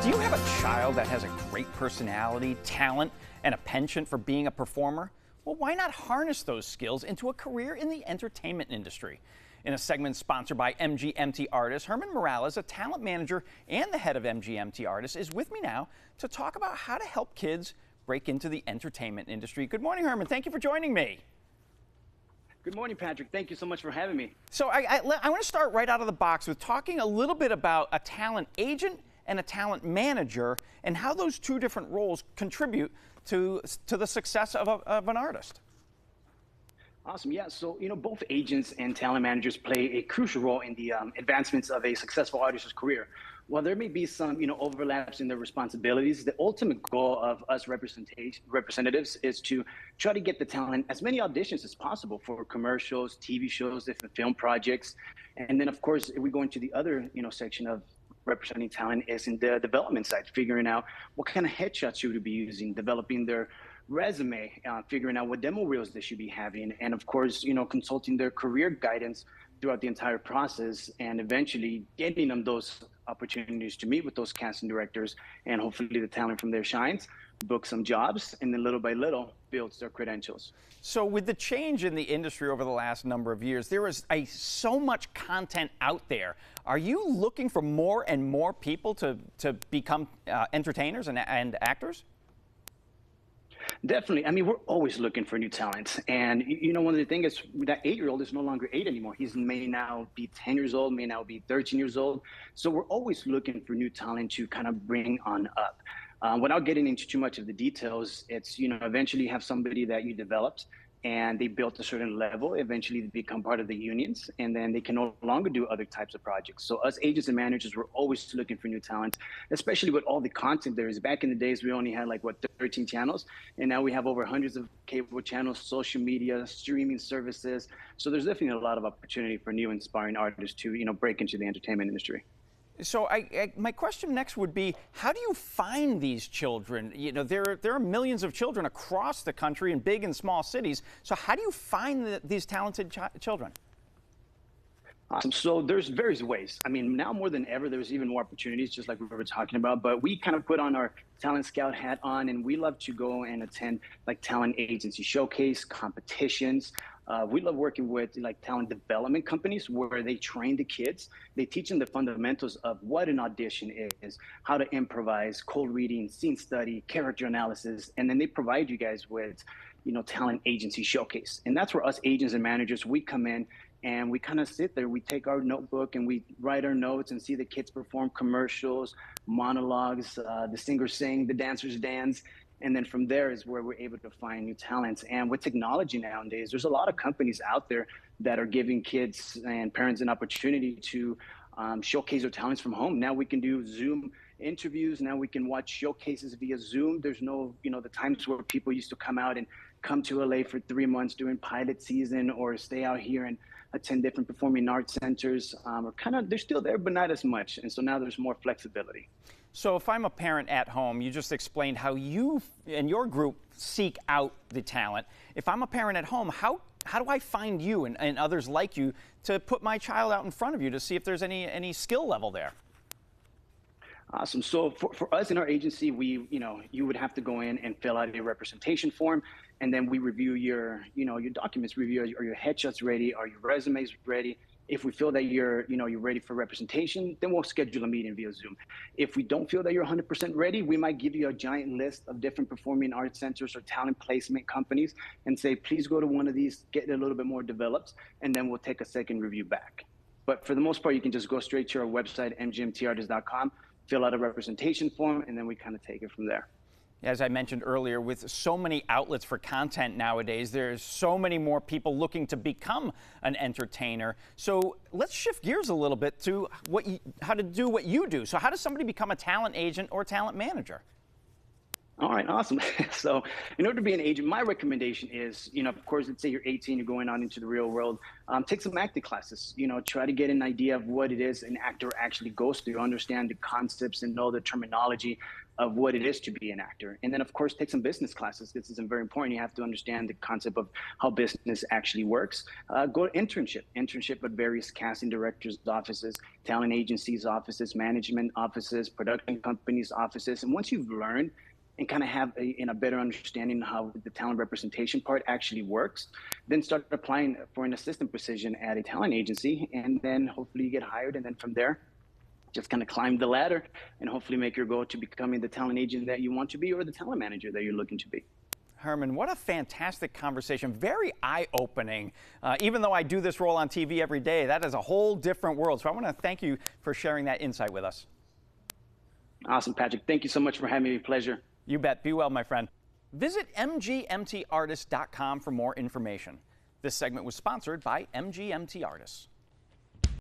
Do you have a child that has a great personality, talent, and a penchant for being a performer? Well, why not harness those skills into a career in the entertainment industry? In a segment sponsored by MGMT Artists, Herman Morales, a talent manager and the head of MGMT Artists, is with me now to talk about how to help kids break into the entertainment industry. Good morning, Herman. Thank you for joining me. Good morning, Patrick. Thank you so much for having me. So I want to start right out of the box with talking a little bit about a talent agent and a talent manager and how those two different roles contribute to the success of an artist. Awesome. Yeah. So, both agents and talent managers play a crucial role in the advancements of a successful artist's career. While there may be some, overlaps in their responsibilities, the ultimate goal of us representatives is to try to get the talent as many auditions as possible for commercials, TV shows, different film projects. And then, of course, if we go into the other, section of representing talent is in the development side, figuring out what kind of headshots should we be using, developing their resume, figuring out what demo reels they should be having, and of course, consulting their career guidance throughout the entire process, and eventually getting them those opportunities to meet with those casting directors, and hopefully the talent from there shines, book some jobs, and then little by little builds their credentials. So with the change in the industry over the last number of years, there is so much content out there. Are you looking for more and more people to become entertainers and actors? Definitely. I mean, we're always looking for new talent. And, one of the things is that 8-year-old is no longer 8 anymore. He may now be 10 years old, may now be 13 years old. So we're always looking for new talent to kind of bring on up. Without getting into too much of the details, it's, eventually you have somebody that you developed and they built a certain level, eventually they become part of the unions, and then they can no longer do other types of projects. So us agents and managers, we're always looking for new talent, especially with all the content there is. Back in the days, we only had 13 channels, and now we have over hundreds of cable channels, social media, streaming services. So there's definitely a lot of opportunity for new inspiring artists to, break into the entertainment industry. So my question next would be, how do you find these children? There are millions of children across the country in big and small cities. So how do you find these talented children? Awesome. So there's various ways. I mean, now more than ever, there's even more opportunities, just like we were talking about. But we kind of put on our talent scout hat on, and we love to go and attend talent agency showcase competitions. We love working with talent development companies where they train the kids. They teach them the fundamentals of what an audition is, how to improvise, cold reading, scene study, character analysis, and then they provide you guys with, talent agency showcase. And that's where us agents and managers, we come in and we kind of sit there. We take our notebook and we write our notes and see the kids perform commercials, monologues, the singers sing, the dancers dance. And then from there is where we're able to find new talents. And with technology nowadays, there's a lot of companies out there that are giving kids and parents an opportunity to showcase their talents from home. Now we can do Zoom interviews. Now we can watch showcases via Zoom. There's no, the times where people used to come out and come to LA for 3 months during pilot season, or stay out here and attend different performing arts centers. They're still there, but not as much. And so now there's more flexibility. So if I'm a parent at home, you just explained how you and your group seek out the talent. If I'm a parent at home, how do I find you and others like you to put my child out in front of you to see if there's any skill level there? Awesome. So for us in our agency, you would have to go in and fill out a representation form, and then we review your documents, review are your headshots ready, are your resumes ready. If we feel that you're ready for representation, then we'll schedule a meeting via Zoom. If we don't feel that you're 100% ready, we might give you a giant list of different performing arts centers or talent placement companies and say, please go to one of these, get a little bit more developed, and then we'll take a second review back. But for the most part, you can just go straight to our website, mgmtartists.com, fill out a representation form, and then we kind of take it from there. As I mentioned earlier, with so many outlets for content nowadays, there's so many more people looking to become an entertainer. So let's shift gears a little bit to how to do what you do. So how does somebody become a talent agent or talent manager? All right, awesome. So, in order to be an agent, my recommendation is, of course, let's say you're 18, you're going out into the real world, take some acting classes. Try to get an idea of what it is an actor actually goes through, understand the concepts and know the terminology of what it is to be an actor. And then, of course, take some business classes. This is very important. You have to understand the concept of how business actually works. Go to internship at various casting directors' offices, talent agencies' offices, management offices, production companies' offices. And once you've learned and kind of have a better understanding how the talent representation part actually works, then start applying for an assistant position at a talent agency, and then hopefully you get hired, and then from there, just kind of climb the ladder and hopefully make your goal to becoming the talent agent that you want to be or the talent manager that you're looking to be. Herman, what a fantastic conversation. Very eye-opening. Even though I do this role on TV every day, that is a whole different world. So I want to thank you for sharing that insight with us. Awesome, Patrick. Thank you so much for having me. Pleasure. You bet. Be well, my friend. Visit MGMTartists.com for more information. This segment was sponsored by MGMT Artists.